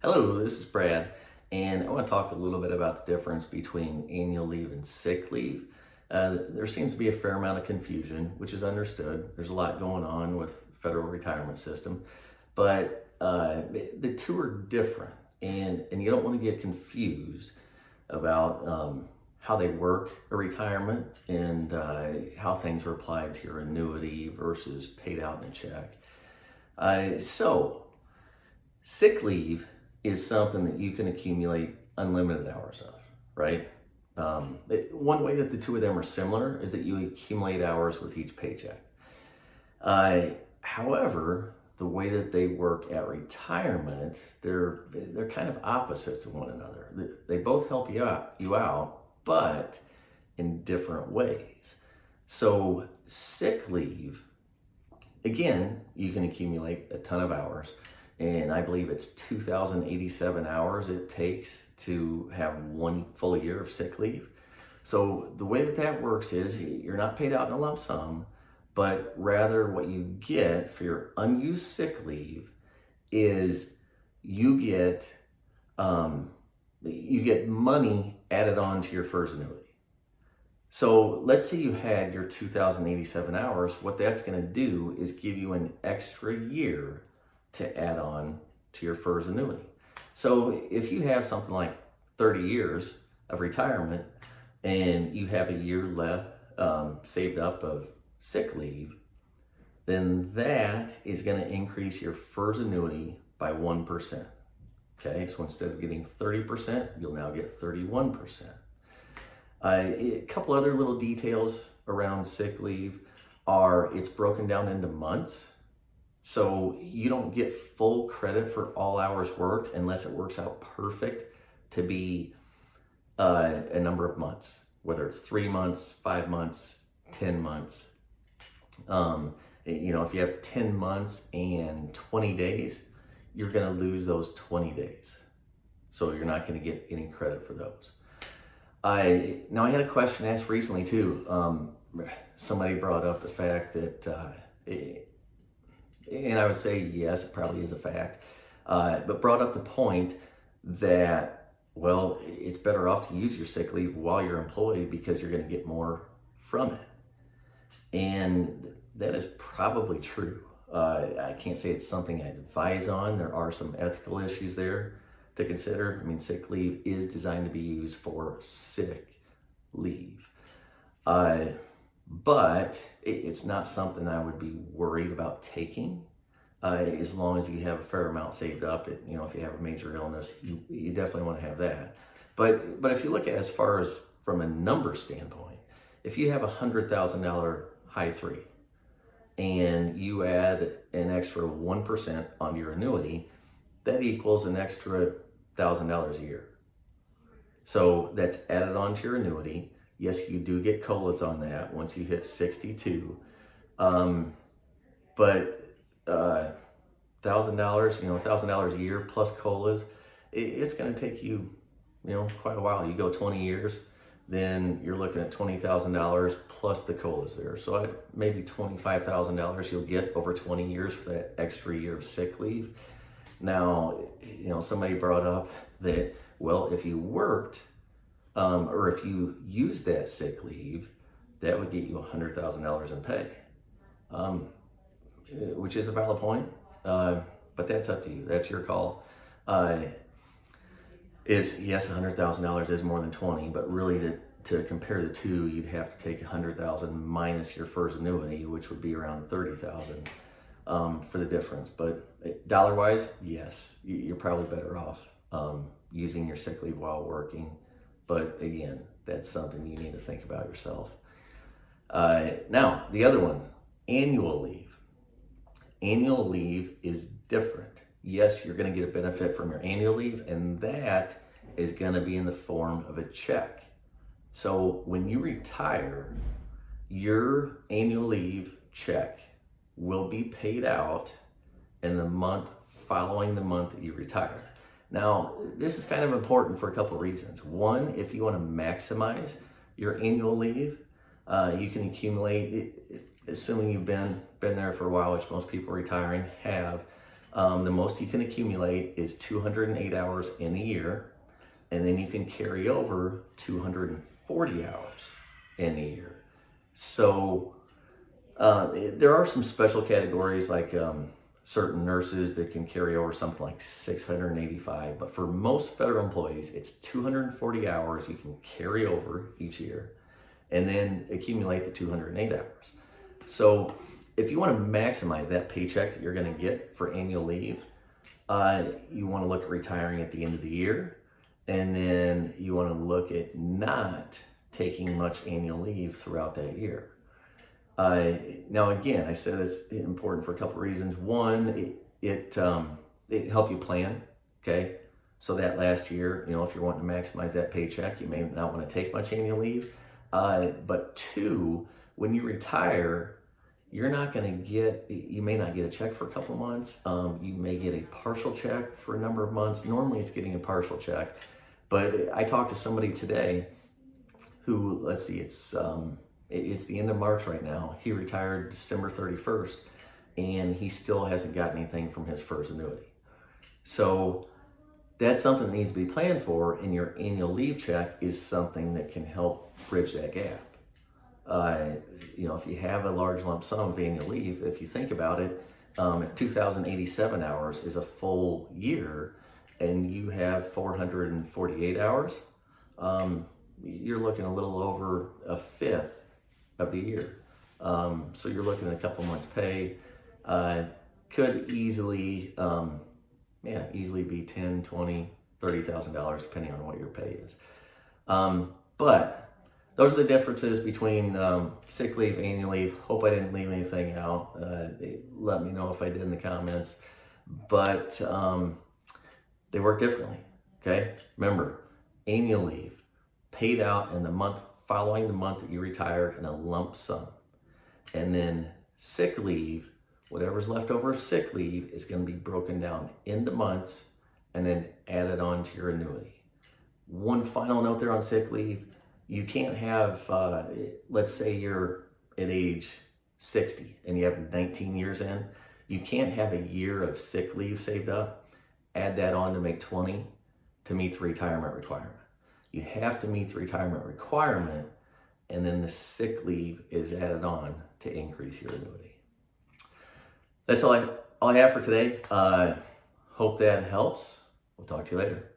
Hello, this is Brad, and I want to talk a little bit about the difference between annual leave and sick leave. There seems to be a fair amount of confusion, which is understood. There's a lot going on with federal retirement system, but the two are different, and you don't want to get confused about how they work a retirement and how things are applied to your annuity versus paid out in a check. So, sick leave is something that you can accumulate unlimited hours of, right? One way that the two of them are similar is that you accumulate hours with each paycheck. However, the way that they work at retirement, they're kind of opposites of one another. They both help you out, but in different ways. So sick leave, again, you can accumulate a ton of hours. And I believe it's 2,087 hours it takes to have 1 full year of sick leave. So the way that works is you're not paid out in a lump sum, but rather what you get for your unused sick leave is you get money added on to your FERS annuity. So let's say you had your 2,087 hours. What that's going to do is give you an extra year to add on to your FERS annuity. So if you have something like 30 years of retirement and you have a year left saved up of sick leave, then that is going to increase your FERS annuity by 1%. Okay, so instead of getting 30%, you'll now get 31%. A couple other little details around sick leave are it's broken down into months. So you don't get full credit for all hours worked unless it works out perfect to be a number of months, whether it's 3 months, 5 months, 10 months. If you have 10 months and 20 days, you're going to lose those 20 days. So you're not going to get any credit for those. I had a question asked recently too. Somebody brought up the fact that and I would say, yes, it probably is a fact, but brought up the point that, well, it's better off to use your sick leave while you're employed because you're going to get more from it. And that is probably true. I can't say it's something I advise on. There are some ethical issues there to consider. I mean, sick leave is designed to be used for sick leave. But it's not something I would be worried about taking as long as you have a fair amount saved up. If you have a major illness, you definitely want to have that. But if you look at it as far as from a number standpoint, if you have $100,000 high three and you add an extra 1% on your annuity, that equals an extra $1,000 a year. So that's added on to your annuity. Yes, you do get COLAs on that once you hit 62. But $1,000, $1,000 a year plus COLAs, it's going to take you, quite a while. You go 20 years, then you're looking at $20,000 plus the COLAs there. So maybe $25,000 you'll get over 20 years for that extra year of sick leave. Now, somebody brought up that, well, if you worked, or if you use that sick leave, that would get you $100,000 in pay, which is a valid point, but that's up to you. That's your call. Yes, $100,000 is more than 20, but really to compare the two, you'd have to take $100,000 minus your FERS annuity, which would be around $30,000 for the difference. But dollar-wise, yes, you're probably better off using your sick leave while working. But again, that's something you need to think about yourself. Now, the other one, annual leave. Annual leave is different. Yes, you're going to get a benefit from your annual leave, and that is going to be in the form of a check. So when you retire, your annual leave check will be paid out in the month following the month that you retire. Now, this is kind of important for a couple of reasons. One, if you want to maximize your annual leave, you can accumulate, assuming you've been there for a while, which most people retiring have, The most you can accumulate is 208 hours in a year, and then you can carry over 240 hours in a year. So there are some special categories like certain nurses that can carry over something like 685, but for most federal employees, it's 240 hours you can carry over each year and then accumulate the 208 hours. So if you want to maximize that paycheck that you're going to get for annual leave, you want to look at retiring at the end of the year, and then you want to look at not taking much annual leave throughout that year. Now again, I said it's important for a couple of reasons. One, it helps you plan, okay? So that last year, if you're wanting to maximize that paycheck, you may not want to take much annual leave. But two, when you retire, you may not get a check for a couple of months. You may get a partial check for a number of months. Normally it's getting a partial check. But I talked to somebody today who, let's see, it's the end of March right now. He retired December 31st, and he still hasn't gotten anything from his FERS annuity. So that's something that needs to be planned for, and your annual leave check is something that can help bridge that gap. If you have a large lump sum of annual leave, if you think about it, if 2,087 hours is a full year and you have 448 hours, you're looking a little over a fifth of the year. So you're looking at a couple months pay. Could easily be $10, $20, $30,000 depending on what your pay is. But those are the differences between sick leave, annual leave. Hope I didn't leave anything out. Let me know if I did in the comments. But they work differently, okay? Remember, annual leave paid out in the month following the month that you retire in a lump sum. And then sick leave, whatever's left over of sick leave, is going to be broken down into months and then added on to your annuity. One final note there on sick leave: you can't have, let's say you're at age 60 and you have 19 years in, you can't have a year of sick leave saved up, add that on to make 20 to meet the retirement requirement. You have to meet the retirement requirement, and then the sick leave is added on to increase your annuity. That's all I have for today. Hope that helps. We'll talk to you later.